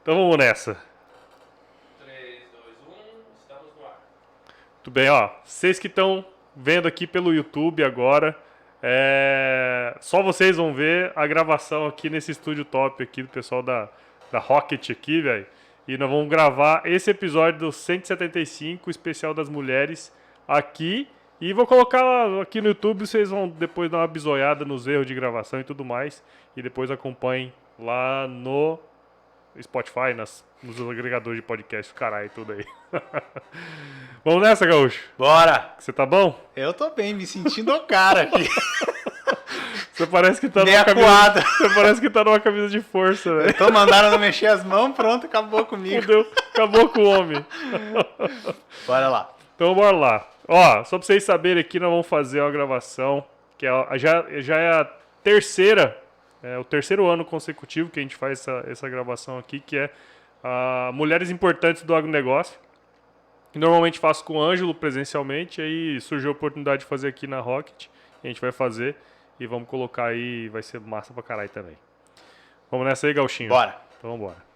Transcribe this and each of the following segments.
Então vamos nessa. 3, 2, 1, estamos no ar. Tudo bem, ó. Vocês que estão vendo aqui pelo YouTube agora, só vocês vão ver a gravação aqui nesse estúdio top aqui do pessoal da Rocket aqui, velho. E nós vamos gravar esse episódio do 175, especial das mulheres, aqui. E vou colocar aqui no YouTube, vocês vão depois dar uma bisoiada nos erros de gravação e tudo mais. E depois acompanhem lá no Spotify, nos agregadores de podcast, caralho, tudo aí. Vamos nessa, Gaúcho? Bora! Você tá bom? Eu tô bem, me sentindo o cara aqui. Você parece que tá Meia numa camisa. coada. Você parece que tá numa camisa de força, velho. Então mandaram não mexer as mãos, pronto, acabou comigo. Fudeu, acabou com o homem. Bora lá. Então bora lá. Ó, só pra vocês saberem aqui, nós vamos fazer uma gravação que já é a terceira, o terceiro ano consecutivo que a gente faz essa gravação aqui, que é Mulheres Importantes do Agronegócio. Normalmente faço com o Ângelo presencialmente, aí surgiu a oportunidade de fazer aqui na Rocket. A gente vai fazer e vamos colocar aí, vai ser massa pra caralho também. Vamos nessa aí, Gauchinho? Bora. Então vambora.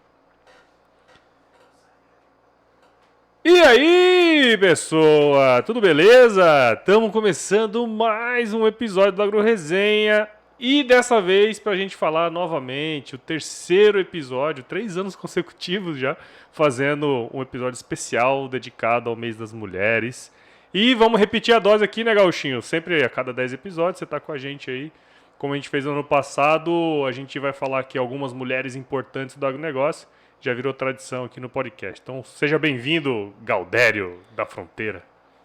E aí, pessoa? Tudo beleza? Estamos começando mais um episódio do Agro Resenha. E dessa vez, pra gente falar novamente, o terceiro episódio, 3 anos consecutivos já, fazendo um episódio especial dedicado ao mês das mulheres. E vamos repetir a dose aqui, né, Gauchinho? Sempre a cada 10 episódios, você tá com a gente aí. Como a gente fez no ano passado, a gente vai falar aqui algumas mulheres importantes do agronegócio. Já virou tradição aqui no podcast. Então, seja bem-vindo, Gaudério da Fronteira.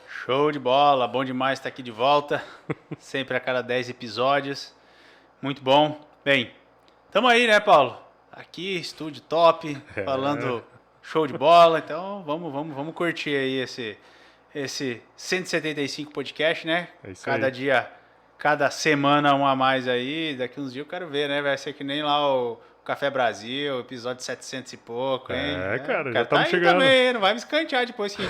Show de bola, bom demais estar aqui de volta. Sempre a cada 10 episódios. Muito bom. Bem, tamo aí, né, Paulo? Aqui, estúdio top, falando show de bola. Então, vamos curtir aí esse 175 podcast, né? É isso Cada aí. dia, cada semana um a mais aí. Daqui uns dias eu quero ver, né? Vai ser que nem lá o Café Brasil, episódio 700 e pouco, hein? Cara, já tá estamos aí chegando. também, não vai me escantear depois que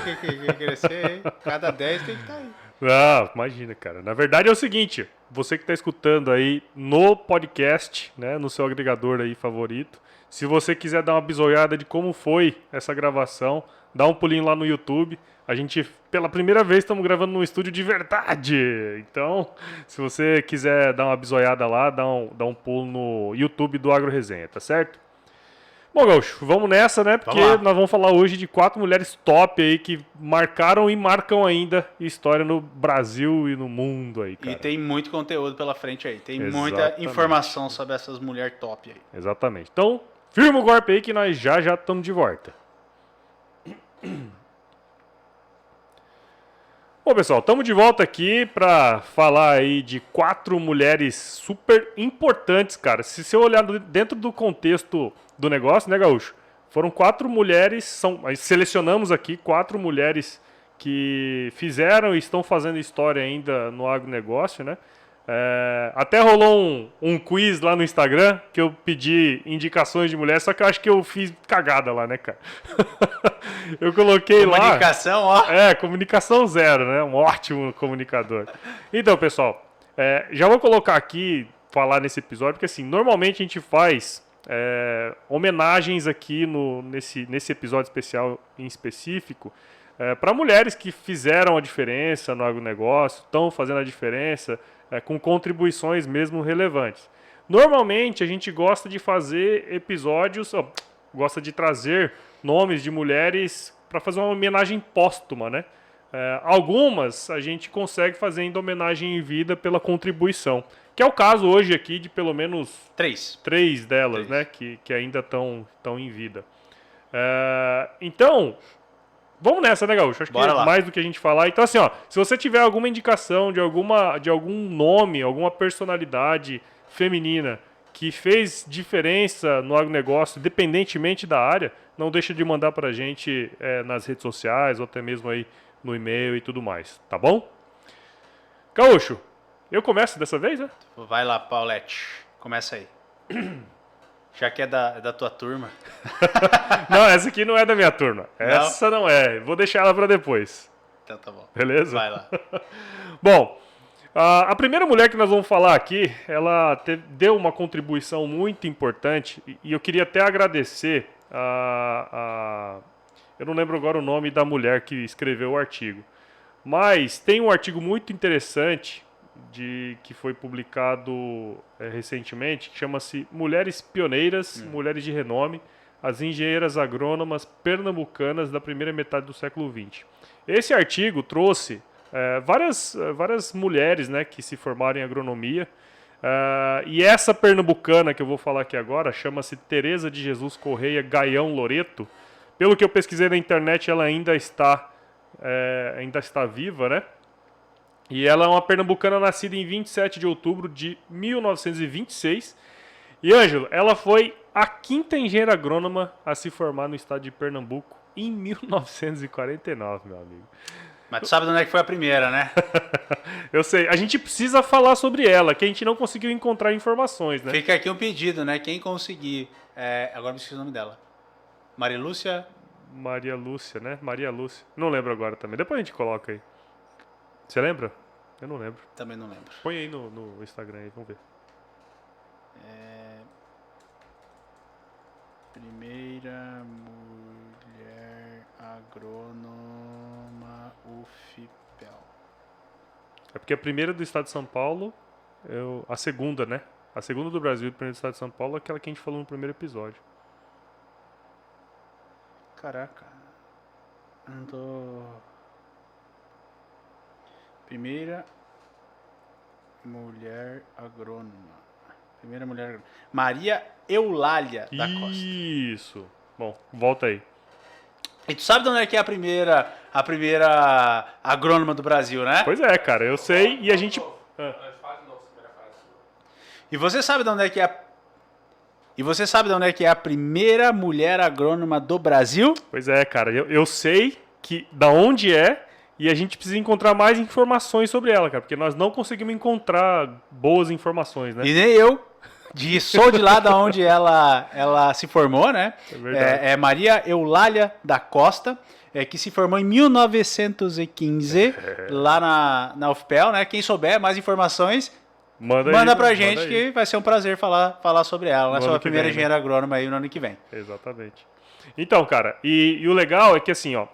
crescer, hein? Cada 10 tem que estar aí. Não, imagina, cara. Na verdade é o seguinte, você que está escutando aí no podcast, né, no seu agregador aí favorito, se você quiser dar uma bisoiada de como foi essa gravação, dá um pulinho lá no YouTube. A gente, pela primeira vez, estamos gravando num estúdio de verdade. Então, se você quiser dar uma bisoiada lá, dá um pulo no YouTube do Agro Resenha, tá certo? Bom, Gaúcho, vamos nessa, né? Porque nós vamos falar hoje de 4 mulheres top aí que marcaram e marcam ainda história no Brasil e no mundo aí, cara. E tem muito conteúdo pela frente aí. Tem muita Exatamente. informação sobre essas mulheres top aí. Exatamente. Então, firma o golpe aí que nós já estamos de volta. Bom, pessoal, estamos de volta aqui para falar aí de 4 mulheres super importantes, cara. Se você olhar dentro do contexto do negócio, né, Gaúcho? Foram 4 mulheres, selecionamos aqui 4 mulheres que fizeram e estão fazendo história ainda no agronegócio, né? Até rolou um quiz lá no Instagram que eu pedi indicações de mulheres, só que eu acho que eu fiz cagada lá, né, cara? Eu coloquei lá... Comunicação, ó. Comunicação zero, né? Um ótimo comunicador. Então, pessoal, já vou colocar aqui, falar nesse episódio, porque assim, normalmente a gente faz homenagens aqui nesse episódio especial em específico, para mulheres que fizeram a diferença no agronegócio, estão fazendo a diferença, com contribuições mesmo relevantes. Normalmente a gente gosta de fazer episódios, gosta de trazer nomes de mulheres para fazer uma homenagem póstuma, né? Algumas a gente consegue fazer ainda homenagem em vida pela contribuição, que é o caso hoje aqui de pelo menos 3 delas, 3. né? Que ainda estão em vida. Então... Vamos nessa, né, Gaúcho? Acho Bora que lá. mais do que a gente falar. Então, assim, ó, se você tiver alguma indicação de algum nome, alguma personalidade feminina que fez diferença no agronegócio, independentemente da área, não deixa de mandar pra gente nas redes sociais ou até mesmo aí no e-mail e tudo mais, tá bom? Gaúcho, eu começo dessa vez, né? Vai lá, Paulette. Começa aí. Já que é da tua turma. Não, essa aqui não é da minha turma. Essa não é. Vou deixar ela pra depois. Então tá bom. Beleza? Vai lá. Bom, a primeira mulher que nós vamos falar aqui, ela deu uma contribuição muito importante e eu queria até agradecer eu não lembro agora o nome da mulher que escreveu o artigo. Mas tem um artigo muito interessante que foi publicado recentemente, que chama-se Mulheres Pioneiras, Mulheres de Renome, as engenheiras agrônomas pernambucanas da primeira metade do século XX. Esse artigo trouxe várias mulheres, né, que se formaram em agronomia, e essa pernambucana que eu vou falar aqui agora chama-se Tereza de Jesus Correia Gaião Loreto. Pelo que eu pesquisei na internet, ela ainda está viva, né? E ela é uma pernambucana nascida em 27 de outubro de 1926. E, Ângelo, ela foi a quinta engenheira agrônoma a se formar no estado de Pernambuco em 1949, meu amigo. Mas tu sabe de onde é que foi a primeira, né? Eu sei. A gente precisa falar sobre ela, que a gente não conseguiu encontrar informações, né? Fica aqui um pedido, né? Quem conseguir... agora me esqueci o nome dela. Maria Lúcia... Maria Lúcia, né? Maria Lúcia. Não lembro agora também. Depois a gente coloca aí. Você lembra? Eu não lembro. Também não lembro. Põe aí no Instagram aí, vamos ver. Primeira mulher agrônoma UFPEL. É porque a primeira do estado de São Paulo, a segunda, né? A segunda do Brasil e a primeira do estado de São Paulo é aquela que a gente falou no primeiro episódio. Caraca. Não tô... Primeira mulher agrônoma. Maria Eulália da Costa. Isso. Bom, volta aí. E tu sabe de onde é que é a primeira agrônoma do Brasil, né? Pois é, cara, eu sei e a gente... Faz de novo, primeira frase. E você sabe de onde é que é a primeira mulher agrônoma do Brasil? Pois é, cara, eu sei que da onde é e a gente precisa encontrar mais informações sobre ela, cara, porque nós não conseguimos encontrar boas informações, né? E nem eu. Sou de lá da onde ela se formou, né? É verdade. É Maria Eulália da Costa, que se formou em 1915, lá na UFPEL, né? Quem souber mais informações, manda pra gente, que vai ser um prazer falar sobre ela, né? Sou a primeira engenheira agrônoma aí no ano que vem. Exatamente. Então, cara, e o legal é que assim, ó,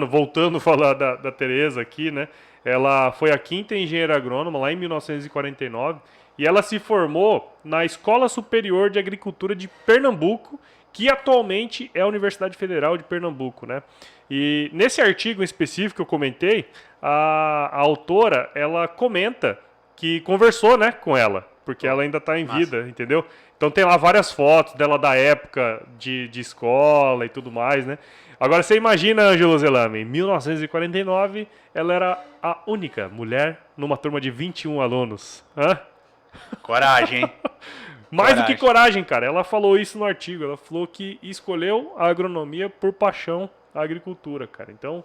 voltando a falar da Tereza aqui, né? Ela foi a quinta engenheira agrônoma lá em 1949 e ela se formou na Escola Superior de Agricultura de Pernambuco, que atualmente é a Universidade Federal de Pernambuco, né? E nesse artigo em específico que eu comentei, a autora, ela comenta que conversou, né, com ela, porque ela ainda está em vida, entendeu? Então tem lá várias fotos dela da época de escola e tudo mais, né? Agora você imagina, Ângelo Zelame, em 1949, ela era a única mulher numa turma de 21 alunos. Hã? Coragem, hein? Mais do que coragem, cara. Ela falou isso no artigo. Ela falou que escolheu a agronomia por paixão à agricultura, cara. Então,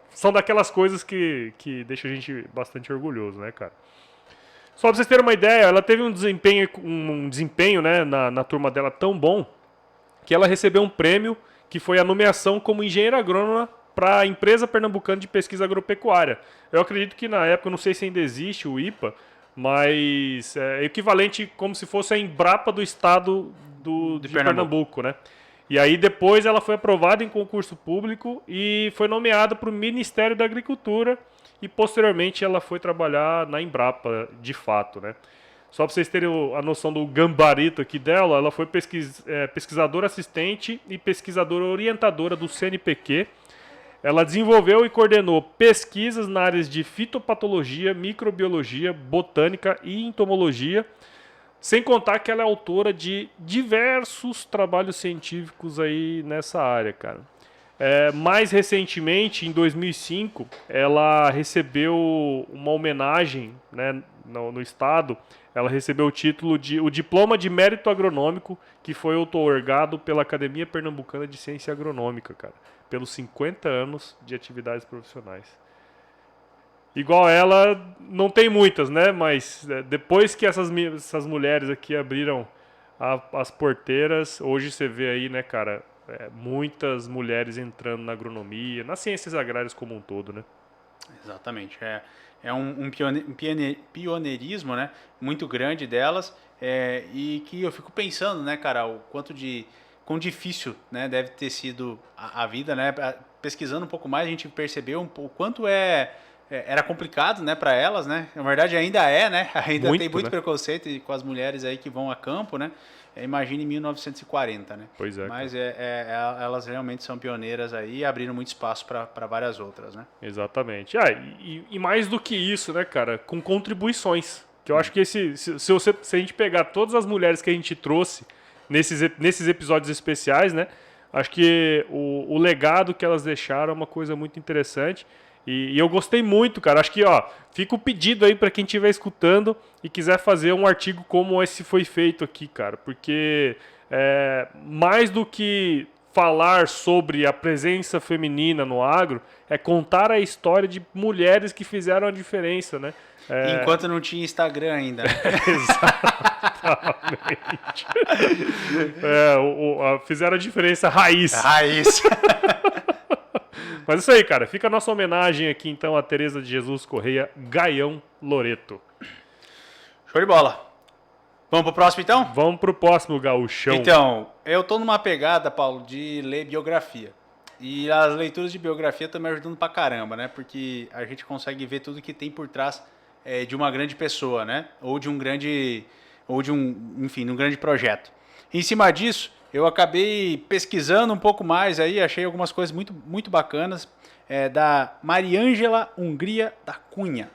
são daquelas coisas que deixa a gente bastante orgulhoso, né, cara? Só pra vocês terem uma ideia, ela teve um desempenho, né, na turma dela tão bom que ela recebeu um prêmio que foi a nomeação como engenheira agrônoma para a Empresa Pernambucana de Pesquisa Agropecuária. Eu acredito que na época, não sei se ainda existe o IPA, mas é equivalente como se fosse a Embrapa do estado de Pernambuco, né? E aí depois ela foi aprovada em concurso público e foi nomeada para o Ministério da Agricultura e posteriormente ela foi trabalhar na Embrapa de fato, né? Só para vocês terem a noção do gabarito aqui dela, ela foi pesquisadora assistente e pesquisadora orientadora do CNPq. Ela desenvolveu e coordenou pesquisas na áreas de fitopatologia, microbiologia, botânica e entomologia, sem contar que ela é autora de diversos trabalhos científicos aí nessa área, cara. Mais recentemente, em 2005, ela recebeu uma homenagem, né, no estado. Ela recebeu o diploma de mérito agronômico, que foi outorgado pela Academia Pernambucana de Ciência Agronômica, cara, pelos 50 anos de atividades profissionais. Igual ela, não tem muitas, né? Mas depois que essas mulheres aqui abriram as porteiras, hoje você vê aí, né, cara, muitas mulheres entrando na agronomia, nas ciências agrárias como um todo, né? Exatamente. É um pioneirismo, né, muito grande delas, e que eu fico pensando, né, cara, o quão difícil, né, deve ter sido a vida, né? Pesquisando um pouco mais, a gente percebeu o quanto era complicado, né, para elas, né? Na verdade, ainda né? Ainda tem muito né? preconceito com as mulheres aí que vão a campo, né? Imagine em 1940, né? Pois é. Mas elas realmente são pioneiras aí e abriram muito espaço para várias outras, né? Exatamente. E mais do que isso, né, cara? Com contribuições. Que eu acho que se a gente pegar todas as mulheres que a gente trouxe nesses episódios especiais, né? Acho que o legado que elas deixaram é uma coisa muito interessante. E eu gostei muito, cara. Acho que, fica o pedido aí para quem estiver escutando e quiser fazer um artigo como esse foi feito aqui, cara. Porque mais do que falar sobre a presença feminina no agro, é contar a história de mulheres que fizeram a diferença, né? Enquanto não tinha Instagram ainda. Exatamente. Fizeram a diferença raiz. Raiz. Mas isso aí, cara. Fica a nossa homenagem aqui, então, a Tereza de Jesus Correia Gaião Loreto. Show de bola. Vamos pro próximo, então? Vamos pro próximo, Gaúchão. Então, eu tô numa pegada, Paulo, de ler biografia. E as leituras de biografia estão me ajudando pra caramba, né? Porque a gente consegue ver tudo que tem por trás de uma grande pessoa, né? Enfim, de um grande projeto. Em cima disso, eu acabei pesquisando um pouco mais aí, achei algumas coisas muito, muito bacanas da Mariângela Hungria da Cunha.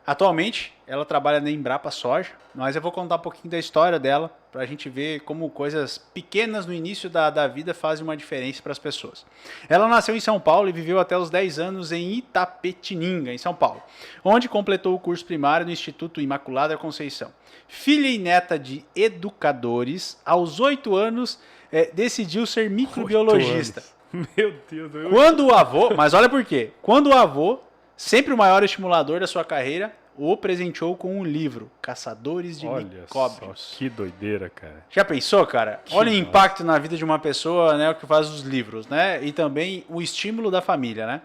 Atualmente, ela trabalha na Embrapa Soja, mas eu vou contar um pouquinho da história dela para a gente ver como coisas pequenas no início da vida fazem uma diferença para as pessoas. Ela nasceu em São Paulo e viveu até os 10 anos em Itapetininga, em São Paulo, onde completou o curso primário no Instituto Imaculada Conceição. Filha e neta de educadores, aos 8 anos decidiu ser microbiologista. Meu Deus. Quando o avô, mas olha por quê, quando o avô, sempre o maior estimulador da sua carreira, o presenteou com um livro, Caçadores de Micróbios. Olha só, que doideira, cara. Já pensou, cara? Olha o impacto na vida de uma pessoa, né, o que faz os livros, né? E também o estímulo da família, né?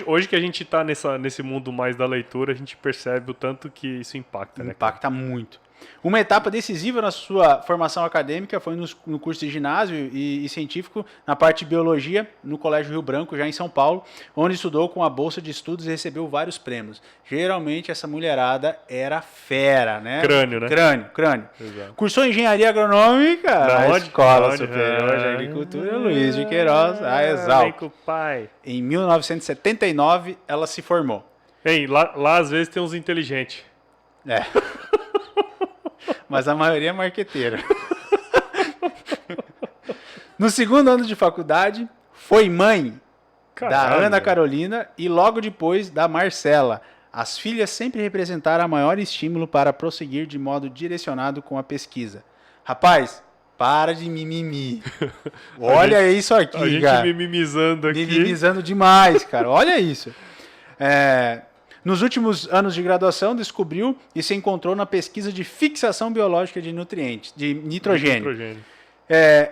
Hoje que a gente tá nesse mundo mais da leitura, a gente percebe o tanto que isso impacta, né? Impacta muito. Uma etapa decisiva na sua formação acadêmica foi no curso de ginásio e científico na parte de biologia no Colégio Rio Branco, já em São Paulo, onde estudou com a bolsa de estudos e recebeu vários prêmios. Geralmente essa mulherada era fera, né? Crânio, né? Crânio. Exato. Cursou engenharia agronômica na Escola onde? Superior de Agricultura Luiz de Queiroz, a Exalc. Com o pai. Em 1979 ela se formou. Hein, lá às vezes tem uns inteligentes. Mas a maioria é marqueteira. No segundo ano de faculdade, foi mãe da Ana Carolina e logo depois da Marcela. As filhas sempre representaram a maior estímulo para prosseguir de modo direcionado com a pesquisa. Rapaz, para de mimimi. Olha isso aqui, cara. A gente mimimizando aqui. Mimimizando demais, cara. Olha isso. Nos últimos anos de graduação, descobriu e se encontrou na pesquisa de fixação biológica de nutrientes, de nitrogênio.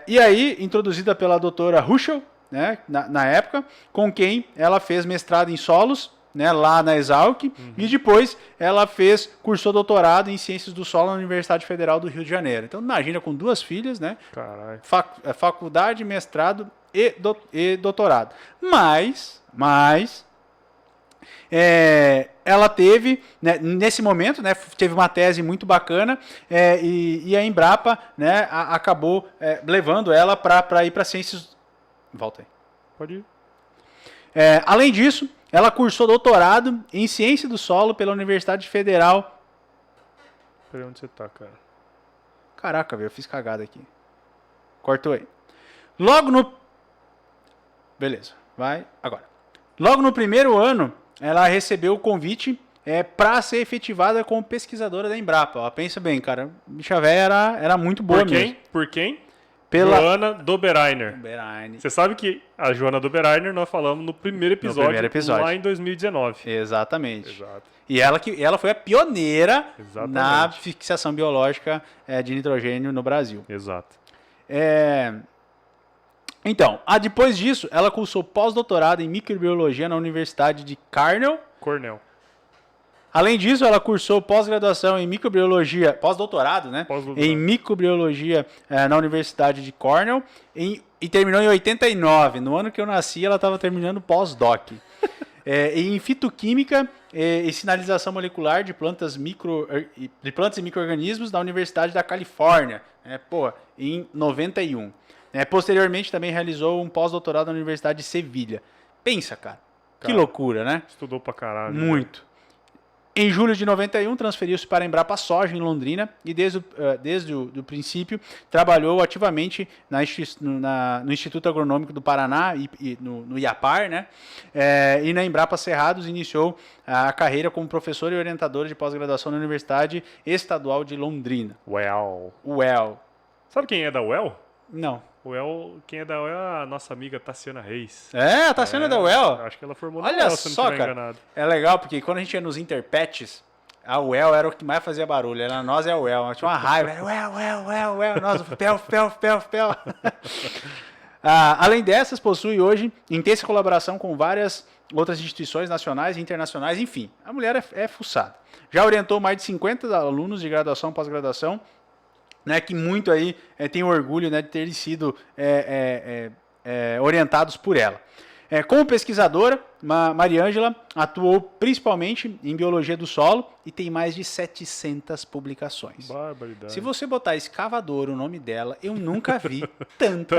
E aí, introduzida pela doutora Ruschel, né, na época, com quem ela fez mestrado em solos, né, lá na Exalc, e depois ela cursou doutorado em Ciências do Solo na Universidade Federal do Rio de Janeiro. Então, imagina, com 2 filhas, né, faculdade, mestrado e doutorado. Mas ela teve, né, nesse momento, né, teve uma tese muito bacana e a Embrapa, né, acabou levando ela para ir para ciências. Volta aí. Pode ir. Além disso, ela cursou doutorado em ciência do solo pela Universidade Federal. Peraí, onde você tá, cara? Caraca, velho, eu fiz cagada aqui. Cortou aí. Logo no. Beleza, vai agora. Logo no primeiro ano, ela recebeu o convite para ser efetivada como pesquisadora da Embrapa. Ó, pensa bem, cara. A bicha véia era muito boa mesmo. Por quem? Pela Joana Doberainer. Você sabe que a Joana Doberainer nós falamos no primeiro episódio, lá em 2019. Exatamente. Exato. E ela foi a pioneira Exatamente. na fixação biológica de nitrogênio no Brasil. Exato. Então, depois disso, ela cursou pós-doutorado em microbiologia na Universidade de Cornell, Cornell. Além disso, ela cursou pós-graduação em microbiologia, pós-doutorado, né? Pós-doutorado. Em microbiologia na Universidade de Cornell e terminou em 89. No ano que eu nasci, ela estava terminando pós-doc. Em fitoquímica e sinalização molecular de plantas e micro-organismos da Universidade da Califórnia, em 91. Posteriormente, também realizou um pós-doutorado na Universidade de Sevilha. Pensa, cara. Que loucura, né? Estudou pra caralho. Muito. Em julho de 91, transferiu-se para a Embrapa Soja, em Londrina, e desde o princípio trabalhou ativamente no Instituto Agronômico do Paraná, no IAPAR, né? E na Embrapa Cerrados iniciou a carreira como professora e orientadora de pós-graduação na Universidade Estadual de Londrina. UEL. Sabe quem é da UEL? Não. Quem é da UEL é a nossa amiga Tassiana Reis. A Tassiana é da UEL? Acho que ela formou na Olha UEL, se não só, estiver cara. enganado. É legal, porque quando a gente ia nos Interpets, a UEL era o que mais fazia barulho. Era nós é a UEL. Tinha uma raiva. Era UEL. Nós, pel. Além dessas, possui hoje intensa colaboração com várias outras instituições nacionais e internacionais. Enfim, a mulher é fuçada. Já orientou mais de 50 alunos de graduação e pós-graduação, né, que muito aí tem orgulho, né, de terem sido orientados por ela. Como pesquisadora, Mariângela atuou principalmente em biologia do solo e tem mais de 700 publicações. Barbaridade. Se você botar escavador, o nome dela, eu nunca vi tanto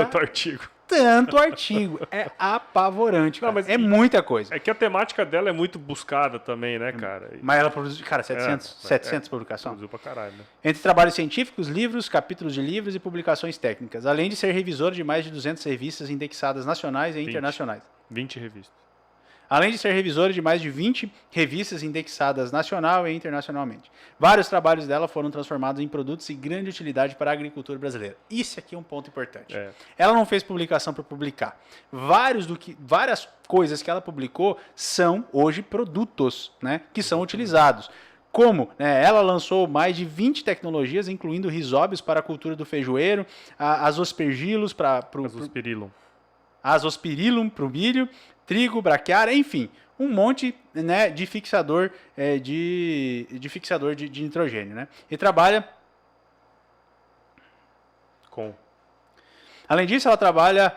artigo. É apavorante, cara. Mas muita coisa. É que a temática dela é muito buscada também, né, cara? Mas ela produziu, cara, 700 publicações. Produziu pra caralho, né? Entre trabalhos científicos, livros, capítulos de livros e publicações técnicas, além de ser revisora de mais de 200 revistas indexadas nacionais e internacionais. 20 revistas. Além de ser revisora de mais de 20 revistas indexadas nacional e internacionalmente. Vários trabalhos dela foram transformados em produtos de grande utilidade para a agricultura brasileira. Isso aqui é um ponto importante. Ela não fez publicação para publicar. Várias coisas que ela publicou são hoje produtos, né, que são utilizados. Como? Ela lançou mais de 20 tecnologias, incluindo risóbios para a cultura do feijoeiro, aspergillus para Azospirillum para o milho, trigo, braquiária, enfim, um monte, né, de fixador de nitrogênio, né? E trabalha com. Além disso, ela trabalha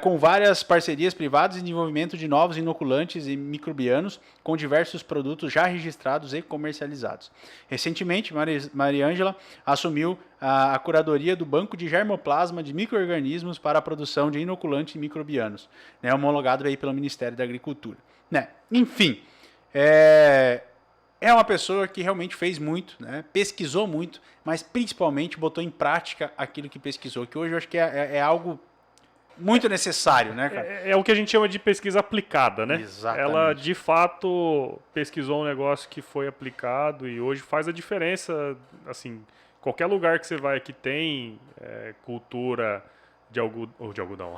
com várias parcerias privadas em desenvolvimento de novos inoculantes e microbianos com diversos produtos já registrados e comercializados. Recentemente, Mariângela assumiu a curadoria do Banco de Germoplasma de Micro-Organismos para a produção de inoculantes microbianos, né, homologado aí pelo Ministério da Agricultura. Né? Enfim, é uma pessoa que realmente fez muito, né? Pesquisou muito, mas principalmente botou em prática aquilo que pesquisou, que hoje eu acho que é algo muito necessário, né, cara? É o que a gente chama de pesquisa aplicada, né? Exatamente. Ela, de fato, pesquisou um negócio que foi aplicado e hoje faz a diferença, assim, qualquer lugar que você vai que tem cultura de algodão,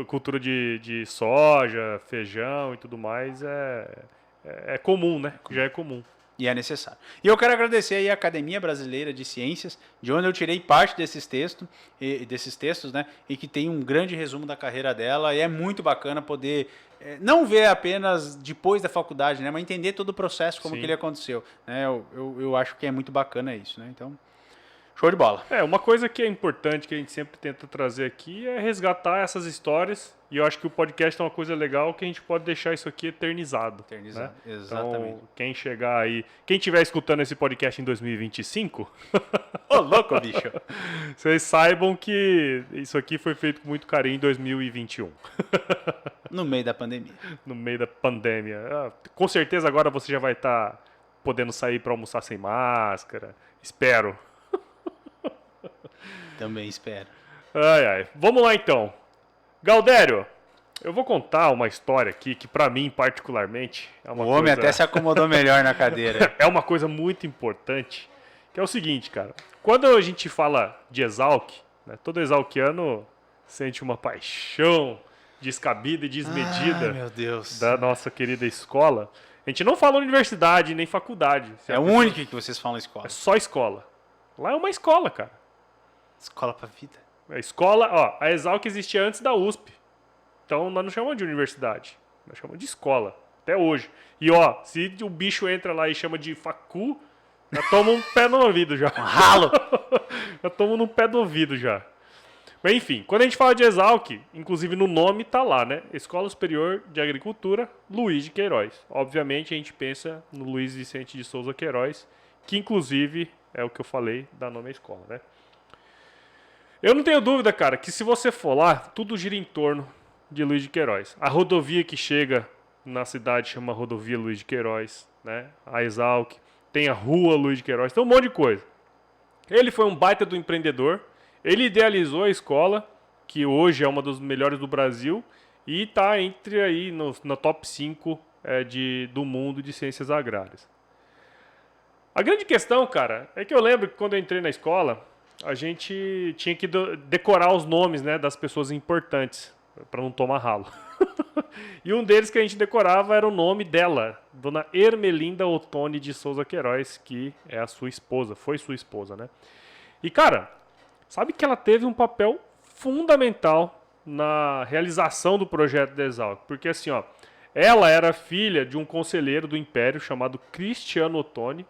cultura de soja, feijão e tudo mais, é comum, né? Já é comum. E é necessário. E eu quero agradecer aí a Academia Brasileira de Ciências, de onde eu tirei parte desses textos, né? E que tem um grande resumo da carreira dela. E é muito bacana poder não ver apenas depois da faculdade, né? Mas entender todo o processo, como que ele aconteceu. Né? Eu acho que é muito bacana isso, né? Então, show de bola. Uma coisa que é importante, que a gente sempre tenta trazer aqui, é resgatar essas histórias. E eu acho que o podcast é uma coisa legal que a gente pode deixar isso aqui eternizado. Né? Exatamente. Então, quem chegar aí... Quem estiver escutando esse podcast em 2025... Ô, louco, bicho! Vocês saibam que isso aqui foi feito com muito carinho em 2021. No meio da pandemia. No meio da pandemia. Com certeza agora você já vai estar podendo sair para almoçar sem máscara. Espero. Também espero. Vamos lá, então. Galdério, eu vou contar uma história aqui que, pra mim, particularmente, é uma coisa... O homem até se acomodou melhor na cadeira. É uma coisa muito importante, que é o seguinte, cara. Quando a gente fala de Exalc, né, todo exalquiano sente uma paixão descabida e desmedida meu Deus, da nossa querida escola. A gente não fala universidade nem faculdade. É o único que vocês falam escola. É só escola. Lá é uma escola, cara. Escola pra vida. A escola, a Exalc existia antes da USP. Então nós não chamamos de universidade, nós chamamos de escola. Até hoje. E ó, se o bicho entra lá e chama de facu, já toma um pé no ouvido já. Ralo! Já toma no pé do ouvido já. Mas enfim, quando a gente fala de Exalc, inclusive no nome tá lá, né? Escola Superior de Agricultura Luiz de Queiroz. Obviamente a gente pensa no Luiz Vicente de Souza Queiroz, que inclusive é o que eu falei, dá nome à escola, né? Eu não tenho dúvida, cara, que se você for lá, tudo gira em torno de Luiz de Queiroz. A rodovia que chega na cidade chama Rodovia Luiz de Queiroz, né? A Exalc, tem a Rua Luiz de Queiroz, tem um monte de coisa. Ele foi um baita do empreendedor, ele idealizou a escola, que hoje é uma das melhores do Brasil, e está entre aí no top 5 do mundo de ciências agrárias. A grande questão, cara, é que eu lembro que quando eu entrei na escola, a gente tinha que decorar os nomes, né, das pessoas importantes, para não tomar ralo. E um deles que a gente decorava era o nome dela, Dona Ermelinda Ottoni de Souza Queiroz, que é a sua esposa, foi sua esposa, né? E, cara, sabe que ela teve um papel fundamental na realização do projeto da Exalc? Porque, assim, ó, ela era filha de um conselheiro do Império chamado Cristiano Ottoni,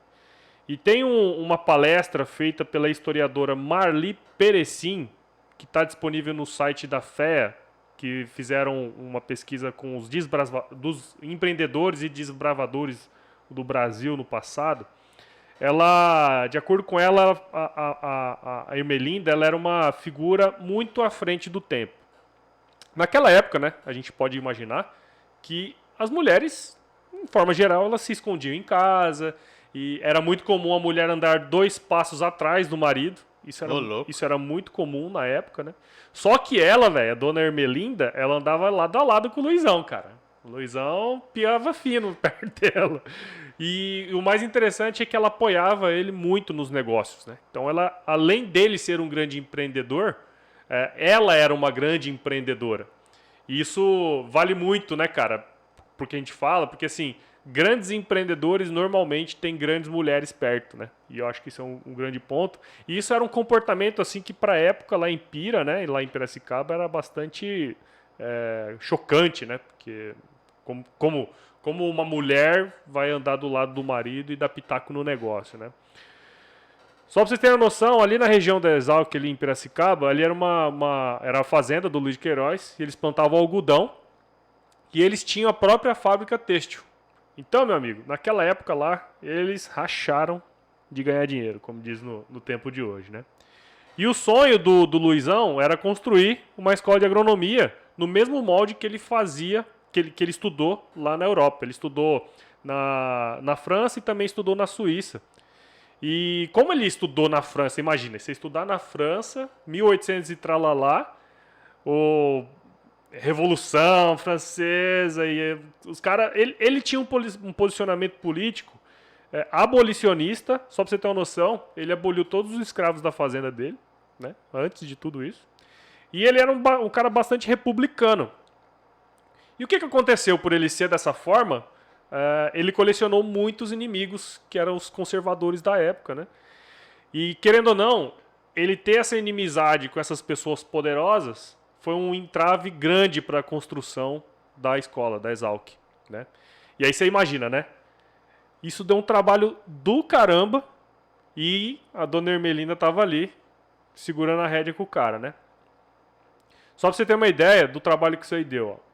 e tem uma palestra feita pela historiadora Marli Perecin, que está disponível no site da FEA, que fizeram uma pesquisa com os dos empreendedores e desbravadores do Brasil no passado. Ela, de acordo com ela, a Ermelinda, ela era uma figura muito à frente do tempo. Naquela época, né, a gente pode imaginar que as mulheres, em forma geral, elas se escondiam em casa, e era muito comum a mulher andar 2 passos atrás do marido. Isso era muito comum na época, né? Só que ela, velho, a dona Ermelinda, ela andava lado a lado com o Luizão, cara. O Luizão piava fino perto dela. E o mais interessante é que ela apoiava ele muito nos negócios, né? Então, ela, além dele ser um grande empreendedor, ela era uma grande empreendedora. E isso vale muito, né, cara? Porque a gente fala, porque assim, grandes empreendedores normalmente têm grandes mulheres perto, né? E eu acho que isso é um grande ponto. E isso era um comportamento assim que para a época lá em Pira, né, lá em Piracicaba era bastante chocante, né? Porque como uma mulher vai andar do lado do marido e dar pitaco no negócio, né? Só para vocês terem uma noção, ali na região da Exalc, ali em Piracicaba, ali era era a fazenda do Luiz de Queiroz, e eles plantavam algodão, e eles tinham a própria fábrica têxtil. Então, meu amigo, naquela época lá, eles racharam de ganhar dinheiro, como diz no tempo de hoje, né? E o sonho do Luizão era construir uma escola de agronomia no mesmo molde que ele fazia, que ele estudou lá na Europa. Ele estudou na França e também estudou na Suíça. E como ele estudou na França, imagina, você estudar na França, 1800 e tralalá, Revolução Francesa, e os caras. Ele tinha um posicionamento político abolicionista, só pra você ter uma noção, ele aboliu todos os escravos da fazenda dele, né? Antes de tudo isso. E ele era um cara bastante republicano. E o que aconteceu por ele ser dessa forma? Ele colecionou muitos inimigos que eram os conservadores da época, né? E querendo ou não, ele ter essa inimizade com essas pessoas poderosas foi um entrave grande para a construção da escola, da Exalc, né? E aí você imagina, né? Isso deu um trabalho do caramba e a dona Ermelinda estava ali segurando a rédea com o cara, né? Só para você ter uma ideia do trabalho que isso aí deu, ó.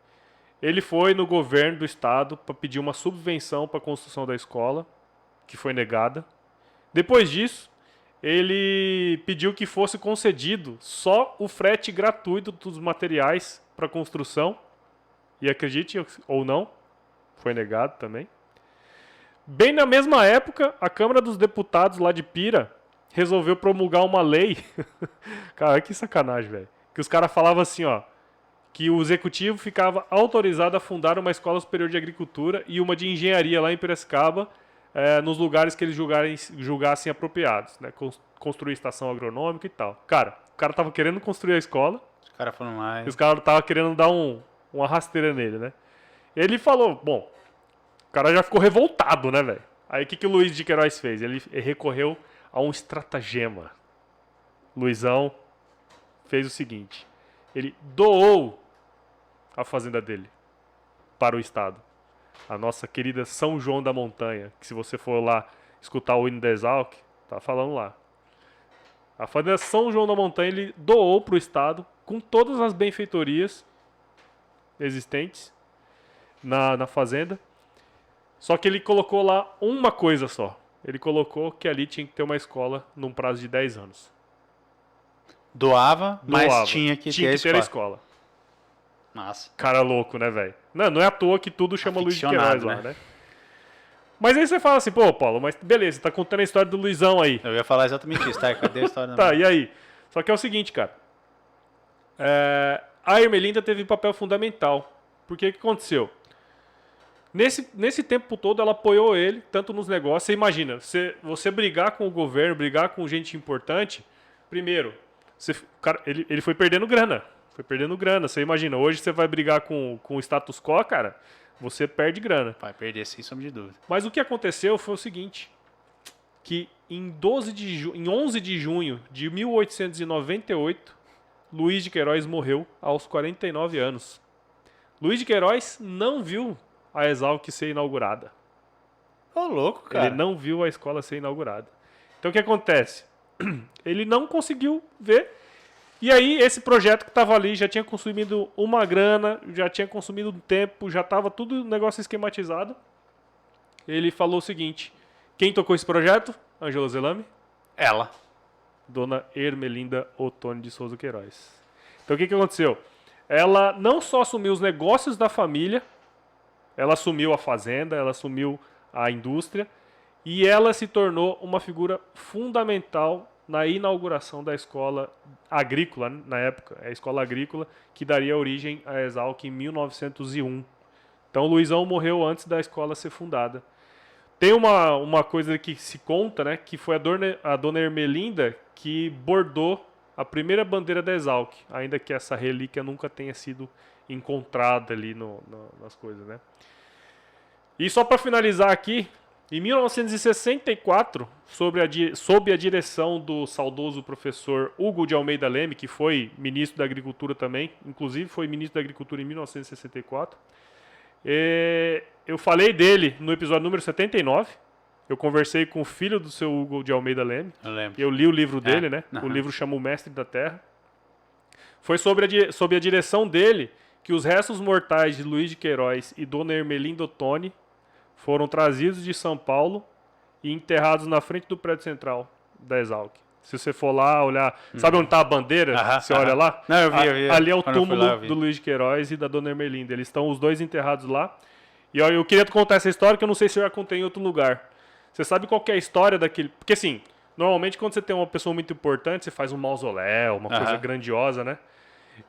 Ele foi no governo do estado para pedir uma subvenção para a construção da escola, que foi negada. Depois disso, ele pediu que fosse concedido só o frete gratuito dos materiais para a construção. E acredite ou não, foi negado também. Bem na mesma época, a Câmara dos Deputados lá de Pira resolveu promulgar uma lei. Cara, que sacanagem, velho. Que os caras falavam assim, ó, que o executivo ficava autorizado a fundar uma escola superior de agricultura e uma de engenharia lá em Piracicaba, nos lugares que eles julgassem apropriados, né? Construir estação agronômica e tal. Cara, o cara tava querendo construir a escola. Os caras foram lá. E os caras estavam querendo dar uma rasteira nele, né? Ele falou, bom, o cara já ficou revoltado, né, velho? Aí o que o Luiz de Queiroz fez? Ele recorreu a um estratagema. Luizão fez o seguinte, ele doou a fazenda dele para o Estado. A nossa querida São João da Montanha, que se você for lá escutar o hino da Exalc, tá falando lá. A fazenda São João da Montanha ele doou para o Estado com todas as benfeitorias existentes na fazenda. Só que ele colocou lá uma coisa só. Ele colocou que ali tinha que ter uma escola num prazo de 10 anos. Doava, mas Doava. tinha que Tinha ter que ter a escola. Nossa. Cara louco, né, velho? Não é à toa que tudo chama Luiz de Queiroz Aficionado, lá, né? né? Mas aí você fala assim, pô, Paulo, mas beleza, tá contando a história do Luizão aí. Eu ia falar exatamente isso, tá? Cadê a história? Tá, e aí? Só que é o seguinte, cara. A Ermelinda teve um papel fundamental. Porque o que aconteceu? Nesse tempo todo, ela apoiou ele, tanto nos negócios. Você imagina, você brigar com o governo, brigar com gente importante. Primeiro, cara, ele foi perdendo grana. Foi perdendo grana. Você imagina, hoje você vai brigar com o status quo, cara, você perde grana. Vai perder, sem sombra de dúvida. Mas o que aconteceu foi o seguinte, que em 11 de junho de 1898, Luiz de Queiroz morreu aos 49 anos. Luiz de Queiroz não viu a Exalc ser inaugurada. Ô, louco, cara. Ele não viu a escola ser inaugurada. Então o que acontece? Ele não conseguiu ver. E aí esse projeto que estava ali já tinha consumido uma grana, já tinha consumido um tempo, já estava tudo o negócio esquematizado. Ele falou o seguinte: quem tocou esse projeto? Ângela Zelame. Ela. Dona Ermelinda Ottoni de Souza Queiroz. Então o que aconteceu? Ela não só assumiu os negócios da família, ela assumiu a fazenda, ela assumiu a indústria e ela se tornou uma figura fundamental na inauguração da escola agrícola, na época, a escola agrícola, que daria origem à Exalc em 1901. Então, o Luizão morreu antes da escola ser fundada. Tem uma coisa que se conta, né, que foi a dona Ermelinda que bordou a primeira bandeira da Exalc, ainda que essa relíquia nunca tenha sido encontrada ali nas coisas, né. E só para finalizar aqui, em 1964, sob a direção do saudoso professor Hugo de Almeida Leme, que foi ministro da Agricultura também, inclusive foi ministro da Agricultura em 1964, eu falei dele no episódio número 79, eu conversei com o filho do seu Hugo de Almeida Leme, Eu lembro. eu li o livro dele, né? Uhum. O livro chama O Mestre da Terra. Foi sob a direção dele que os restos mortais de Luiz de Queiroz e Dona Ermelinda Ottoni foram trazidos de São Paulo e enterrados na frente do prédio central da Exalc. Se você for lá olhar, sabe onde está a bandeira? Você olha lá? Não, eu vi. Ali é o Quando eu fui túmulo lá, eu vi. do Luiz de Queiroz e da Dona Ermelinda. Eles estão os dois enterrados lá. E ó, eu queria contar essa história que eu não sei se eu já contei em outro lugar. Você sabe qual que é a história daquele... Porque assim, normalmente quando você tem uma pessoa muito importante, você faz um mausoléu, uma coisa grandiosa, né?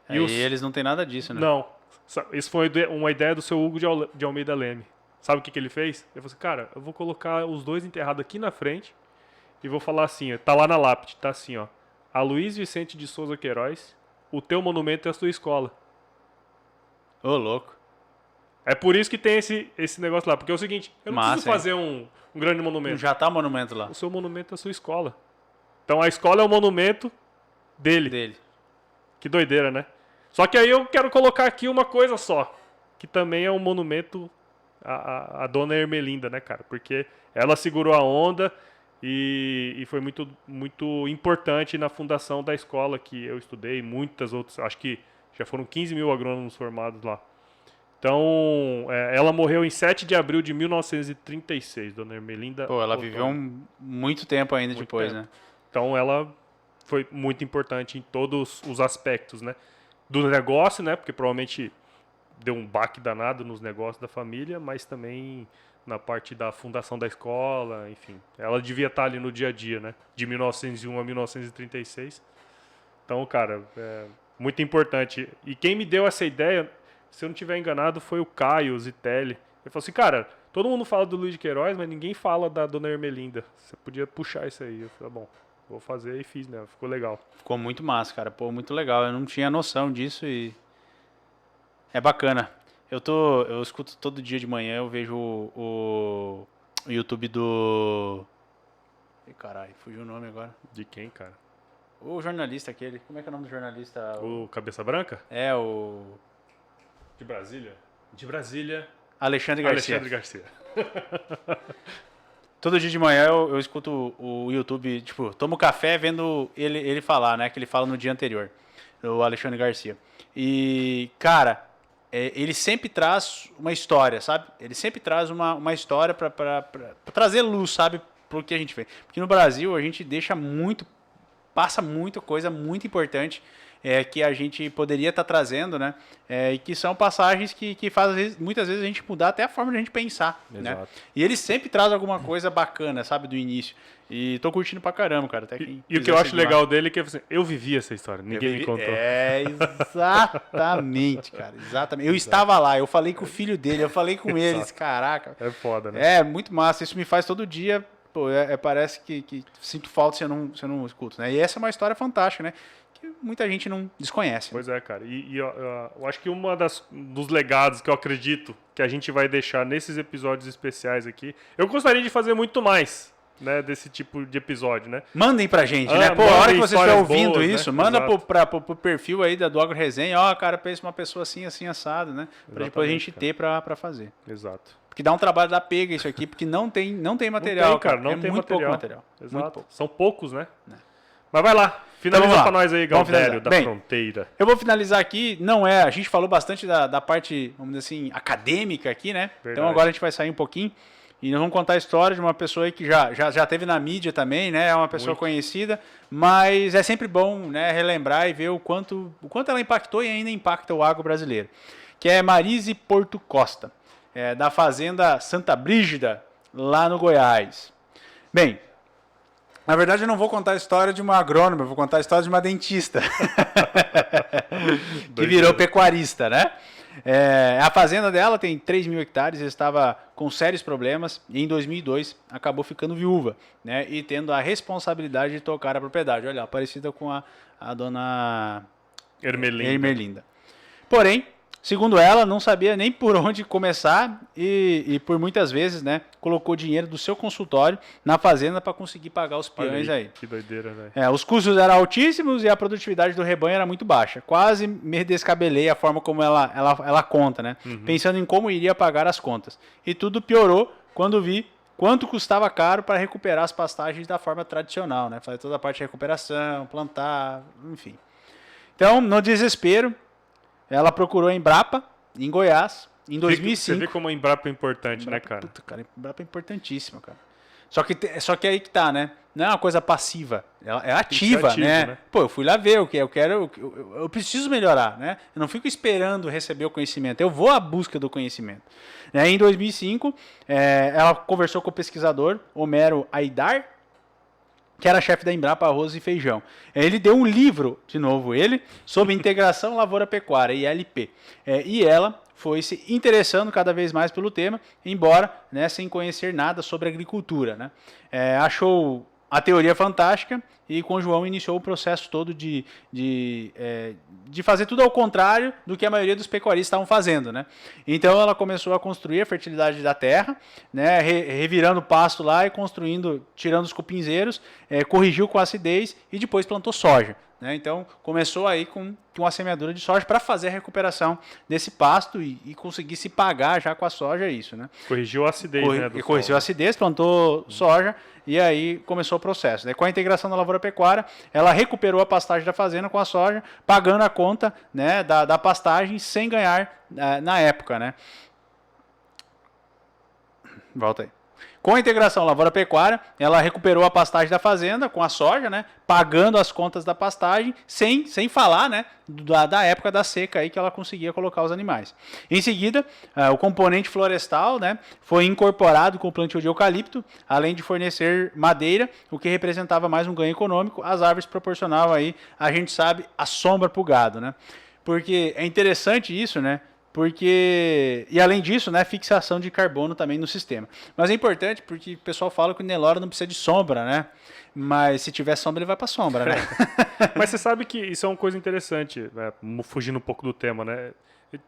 E eles não têm nada disso, né? Não. Isso foi uma ideia do seu Hugo de Almeida Leme. Sabe o que ele fez? Ele falou assim, cara, eu vou colocar os dois enterrados aqui na frente e vou falar assim, ó, tá lá na lápide, tá assim, ó. A Luiz Vicente de Souza Queiroz, o teu monumento é a sua escola. Ô, louco. É por isso que tem esse negócio lá. Porque é o seguinte, eu não preciso Massa, hein? fazer um grande monumento. Já tá monumento lá. O seu monumento é a sua escola. Então a escola é o monumento dele. Que doideira, né? Só que aí eu quero colocar aqui uma coisa só. Que também é um monumento à Dona Ermelinda, né, cara? Porque ela segurou a onda e foi muito, muito importante na fundação da escola que eu estudei. Muitas outras, acho que já foram 15 mil agrônomos formados lá. Então, ela morreu em 7 de abril de 1936, Dona Ermelinda. Pô, ela Ottoni. viveu muito tempo ainda Muito depois, tempo. né? Então, ela foi muito importante em todos os aspectos, né? Do negócio, né? Porque provavelmente deu um baque danado nos negócios da família, mas também na parte da fundação da escola, enfim. Ela devia estar ali no dia a dia, né? De 1901 a 1936. Então, cara, muito importante. E quem me deu essa ideia, se eu não estiver enganado, foi o Caio Zitelli. Ele falou assim, cara, todo mundo fala do Luiz de Queiroz, mas ninguém fala da Dona Ermelinda. Você podia puxar isso aí. Eu falei, bom, vou fazer e fiz mesmo. Ficou legal. Ficou muito massa, cara. Pô, muito legal. Eu não tinha noção disso e... É bacana. Eu escuto todo dia de manhã, eu vejo o YouTube do... Ih, caralho, fugiu o nome agora. De quem, cara? O jornalista aquele. Como é que é o nome do jornalista? O Cabeça Branca? É, o... De Brasília? De Brasília. Alexandre Garcia. Alexandre Garcia. Todo dia de manhã eu escuto o YouTube, tipo, tomo café vendo ele falar, né? Que ele fala no dia anterior, o Alexandre Garcia. E, cara, ele sempre traz uma história, sabe? Ele sempre traz uma história pra trazer luz, sabe? Pro que a gente vê. Porque no Brasil a gente passa muita coisa muito importante que a gente poderia estar trazendo, né? E que são passagens que fazem muitas vezes a gente mudar até a forma de a gente pensar, né? E ele sempre traz alguma coisa bacana, sabe, do início. E tô curtindo pra caramba, cara. Até e o que eu acho legal dele é que assim, eu vivi essa história, ninguém me contou. Exatamente, cara. Exatamente. Eu estava lá, eu falei com o filho dele, eu falei com eles, caraca. É foda, né? É muito massa, isso me faz todo dia. Pô, parece que sinto falta se eu não escuto, né? E essa é uma história fantástica, né? Que muita gente não desconhece. Pois é, cara. E eu acho que dos legados que eu acredito que a gente vai deixar nesses episódios especiais aqui, eu gostaria de fazer muito mais, né, desse tipo de episódio, né? Mandem pra gente, né? Pô, a hora que você estiver ouvindo boas, isso, né? manda pro perfil aí do Agro Resenha, ó, cara, pensa uma pessoa assim, assim, assado, né? Pra depois a gente ter pra fazer. Exato. Porque dá um trabalho da pega isso aqui, porque não tem material, não tem, cara. Não tem muito material. pouco material. Exato. Muito pouco. São poucos, né? Mas vai lá. Finaliza Então, pra nós aí, Galdério, da Bem, Fronteira. Eu vou finalizar aqui, a gente falou bastante da parte, vamos dizer assim, acadêmica aqui, né? Verdade. Então agora a gente vai sair um pouquinho e nós vamos contar a história de uma pessoa aí que já teve na mídia também, né? É uma pessoa conhecida, mas é sempre bom, né, relembrar e ver o quanto ela impactou e ainda impacta o agro brasileiro. Que é Marise Porto Costa, da Fazenda Santa Brígida, lá no Goiás. Bem, na verdade, eu não vou contar a história de uma agrônoma, eu vou contar a história de uma dentista. Que virou pecuarista, né? A fazenda dela tem 3 mil hectares, ela estava com sérios problemas e em 2002 acabou ficando viúva, né? E tendo a responsabilidade de tocar a propriedade. Olha, parecida com a dona Ermelinda. Porém, segundo ela, não sabia nem por onde começar e por muitas vezes, né, colocou dinheiro do seu consultório na fazenda para conseguir pagar os peões aí. Que doideira, velho. Os custos eram altíssimos e a produtividade do rebanho era muito baixa. Quase me descabelei a forma como ela conta, né? Pensando em como iria pagar as contas. E tudo piorou quando vi quanto custava caro para recuperar as pastagens da forma tradicional, né? Fazer toda a parte de recuperação, plantar, enfim. Então, no desespero, ela procurou a Embrapa, em Goiás, em 2005. Você vê como a Embrapa é importante, né, cara? Puta, cara, Embrapa é importantíssima, cara. Só que aí que tá, né? Não é uma coisa passiva, é ativa, ativo, né? Pô, eu fui lá ver o que eu preciso melhorar, né? Eu não fico esperando receber o conhecimento, eu vou à busca do conhecimento. Em 2005, ela conversou com o pesquisador Homero Aidar, que era chefe da Embrapa Arroz e Feijão. Ele deu um livro, de novo sobre integração lavoura-pecuária, ILP. E ela foi se interessando cada vez mais pelo tema, embora, né, sem conhecer nada sobre agricultura, né? Achou a teoria fantástica e com o João iniciou o processo todo de fazer tudo ao contrário do que a maioria dos pecuaristas estavam fazendo, né? Então ela começou a construir a fertilidade da terra, né, revirando o pasto lá e tirando os cupinzeiros, corrigiu com a acidez e depois plantou soja. Né? Então começou aí com uma semeadura de soja para fazer a recuperação desse pasto e conseguir se pagar já com a soja isso, né? Corrigiu a acidez, né? Corrigiu a acidez, plantou soja e aí começou o processo. Né? Com a integração da lavoura-pecuária, ela recuperou a pastagem da fazenda com a soja, pagando a conta, né, da pastagem sem ganhar na época, né? Volta aí. Com a integração lavoura-pecuária, ela recuperou a pastagem da fazenda com a soja, né, pagando as contas da pastagem, sem falar, né, da época da seca aí que ela conseguia colocar os animais. Em seguida, o componente florestal, né, foi incorporado com o plantio de eucalipto, além de fornecer madeira, o que representava mais um ganho econômico. As árvores proporcionavam aí, a gente sabe, a sombra para o gado, né? Porque é interessante isso, né? E além disso, né, fixação de carbono também no sistema. Mas é importante porque o pessoal fala que o Nelore não precisa de sombra, né? mas se tiver sombra, ele vai pra sombra, né? Mas você sabe que isso é uma coisa interessante, né? Fugindo um pouco do tema, né?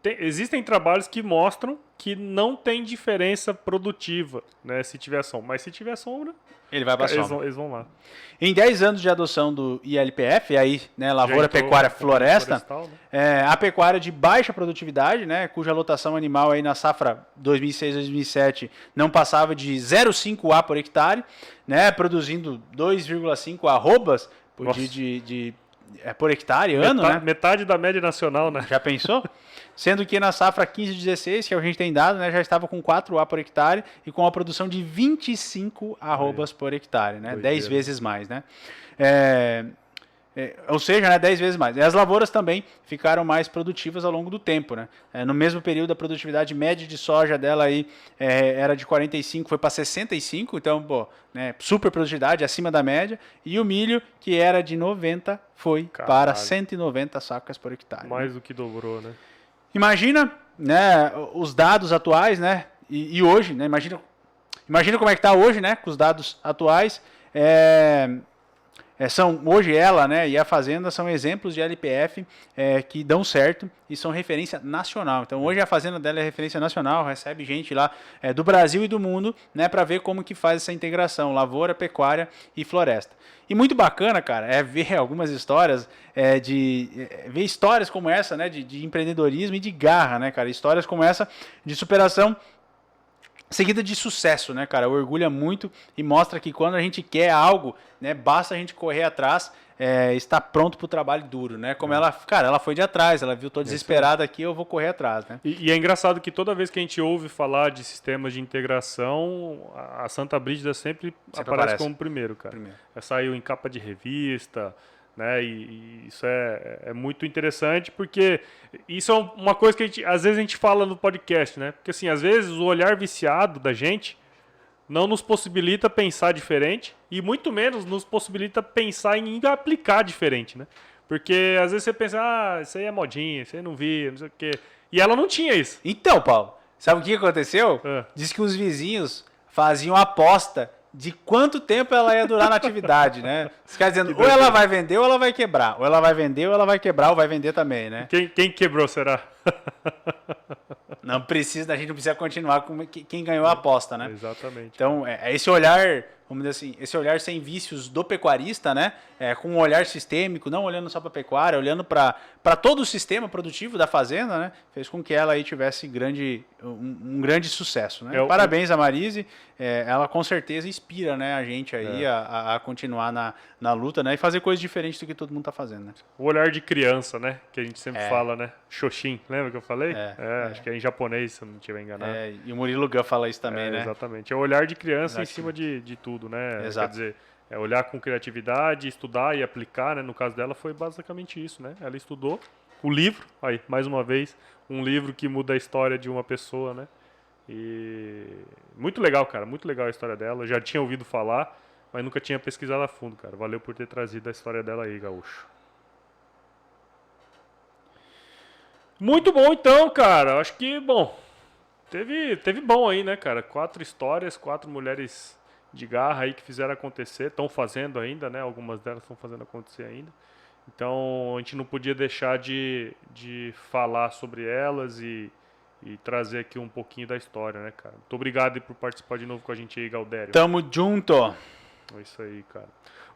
Existem trabalhos que mostram que não tem diferença produtiva, né? Se tiver sombra. Mas se tiver sombra, Ele vai pra sombra. eles vão lá. Em 10 anos de adoção do ILPF, e aí, né, Lavoura, Já entrou Pecuária, na Floresta, florestal, né? a pecuária de baixa produtividade, né, cuja lotação animal aí na safra 2006-2007 não passava de 0,5 A por hectare, né, produzindo 2,5 arrobas por hectare ano, né? Metade da média nacional, né? Já pensou? Sendo que na safra 15-16, que é o que a gente tem dado, né, já estava com 4 A por hectare e com a produção de 25 arrobas por hectare, né? 10 vezes mais, né? Ou seja, né, 10 vezes mais. E as lavouras também ficaram mais produtivas ao longo do tempo, né? No mesmo período, a produtividade média de soja dela aí era de 45, foi para 65, então, pô, né, super produtividade, acima da média. E o milho, que era de 90, foi para 190 sacas por hectare. Mais do que dobrou, né? Imagina, né, os dados atuais, né? E hoje, né? Imagina como é que está hoje, né? Com os dados atuais. Hoje ela, né, e a Fazenda são exemplos de LPF que dão certo e são referência nacional. Então hoje a Fazenda dela é referência nacional, recebe gente lá do Brasil e do mundo, né, para ver como que faz essa integração, lavoura, pecuária e floresta. E muito bacana, cara, ver algumas histórias, ver histórias como essa, né, de empreendedorismo e de garra, né, cara, histórias como essa de superação seguida de sucesso, né, cara? Orgulha muito e mostra que quando a gente quer algo, né, basta a gente correr atrás, estar pronto para o trabalho duro, né? Como ela foi de atrás, ela viu, tô desesperada aqui, eu vou correr atrás, né? E é engraçado que toda vez que a gente ouve falar de sistemas de integração, a Santa Brígida sempre aparece como primeiro, cara. Saiu em capa de revista, né? E isso é muito interessante, porque isso é uma coisa que às vezes a gente fala no podcast, né? Porque assim, às vezes o olhar viciado da gente não nos possibilita pensar diferente e muito menos nos possibilita pensar em aplicar diferente, né? Porque às vezes você pensa, isso aí é modinha, isso aí não vi, não sei o quê. E ela não tinha isso. Então, Paulo, sabe o que aconteceu? Diz que os vizinhos faziam aposta de quanto tempo ela ia durar na atividade, né? Você quer dizendo, ou ela vai vender ou ela vai quebrar. Ou ela vai vender ou ela vai quebrar ou vai vender também, né? Quem quebrou, será? Não precisa, a gente não precisa continuar com quem ganhou a aposta, né? Exatamente. Então, esse olhar, vamos dizer assim, esse olhar sem vícios do pecuarista, né? Com um olhar sistêmico, não olhando só para a pecuária, olhando para todo o sistema produtivo da fazenda, né? Fez com que ela aí tivesse um grande sucesso, né? Parabéns a Marise, ela com certeza inspira, né, a gente aí a continuar na luta, né? E fazer coisas diferentes do que todo mundo está fazendo, né? O olhar de criança, né? Que a gente sempre fala, né? Shoshin, lembra que eu falei? Acho que é em japonês, se eu não estiver enganado. E o Murilo Gun fala isso também, né? Exatamente. É o olhar de criança em cima de tudo, né? Exato. Quer dizer, olhar com criatividade, estudar e aplicar, né? No caso dela foi basicamente isso, né? Ela estudou o livro, aí, mais uma vez, um livro que muda a história de uma pessoa, né? E muito legal, cara, muito legal a história dela. Eu já tinha ouvido falar, mas nunca tinha pesquisado a fundo, cara. Valeu por ter trazido a história dela aí, Gaúcho. Muito bom, então, cara. Acho que, bom, teve bom aí, né, cara? 4 histórias, 4 mulheres de garra aí que fizeram acontecer, estão fazendo ainda, né? Algumas delas estão fazendo acontecer ainda. Então, a gente não podia deixar de falar sobre elas e trazer aqui um pouquinho da história, né, cara? Muito obrigado aí por participar de novo com a gente aí, Galdério. Tamo junto. É isso aí, cara.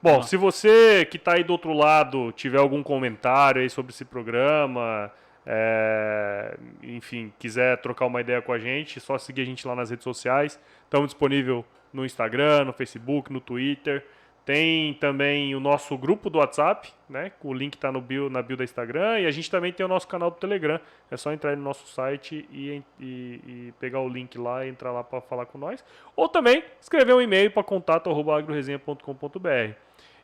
Bom, se você que tá aí do outro lado tiver algum comentário aí sobre esse programa, enfim, quiser trocar uma ideia com a gente, só seguir a gente lá nas redes sociais. Estamos disponível no Instagram, no Facebook, no Twitter. Tem também o nosso grupo do WhatsApp, né? O link está na bio da Instagram. E a gente também tem o nosso canal do Telegram. É só entrar no nosso site e pegar o link lá e entrar lá para falar com nós. Ou também escrever um e-mail para contato@agroresenha.com.br.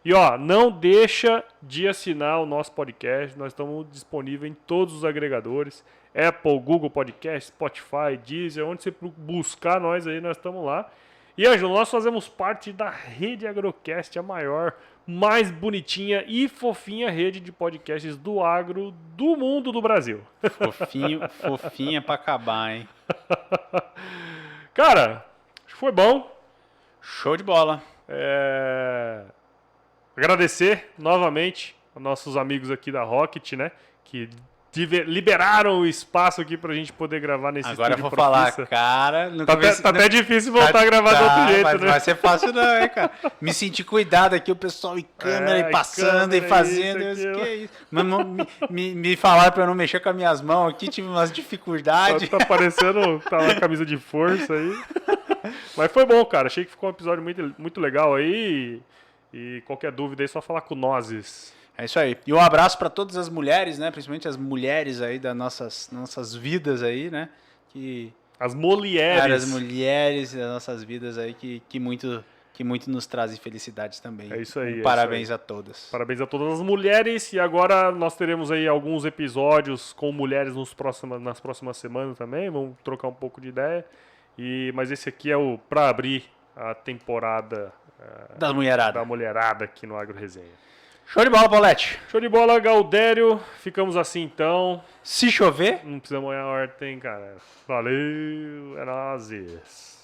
E não deixa de assinar o nosso podcast. Nós estamos disponíveis em todos os agregadores. Apple, Google Podcast, Spotify, Deezer. Onde você buscar nós aí, nós estamos lá. E, Ângelo, nós fazemos parte da Rede Agrocast, a maior, mais bonitinha e fofinha rede de podcasts do agro do mundo do Brasil. Fofinha pra acabar, hein? Cara, acho que foi bom. Show de bola. agradecer novamente aos nossos amigos aqui da Rocket, né? Que liberaram o espaço aqui pra gente poder gravar nesse Agora eu estúdio vou falar, profissa. cara... Tá até difícil voltar a gravar de outro jeito, mas né? Não vai ser fácil não, hein, cara. Me senti cuidado aqui, o pessoal em câmera, e passando, câmera, e fazendo. isso, Eu disse, aquilo. que isso? Mas me falaram pra eu não mexer com as minhas mãos aqui, tive umas dificuldades. Tá parecendo tá uma camisa de força aí. Mas foi bom, cara. Achei que ficou um episódio muito, muito legal aí. E qualquer dúvida aí é só falar com nós. É isso aí. E um abraço para todas as mulheres, né? Principalmente as mulheres aí das nossas vidas aí, né? As mulheres. As mulheres das nossas vidas aí que muito nos trazem felicidades também. É isso aí. Parabéns a todas. Parabéns a todas as mulheres. E agora nós teremos aí alguns episódios com mulheres nas próximas semanas também. Vamos trocar um pouco de ideia. Mas esse aqui é o para abrir a temporada da mulherada aqui no Agro Resenha. Show de bola, Paulette. Show de bola, Galdério. Ficamos assim então. Se chover... Não precisa molhar a horta, hein, cara. Valeu, é nóis.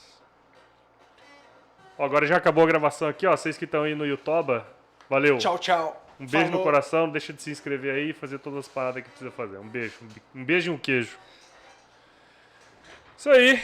Agora já acabou a gravação aqui, ó. Vocês que estão aí no YouTube, valeu. Tchau, tchau. Um beijo Falou. no coração, não deixa de se inscrever aí e fazer todas as paradas que precisa fazer. Um beijo e um queijo. Isso aí.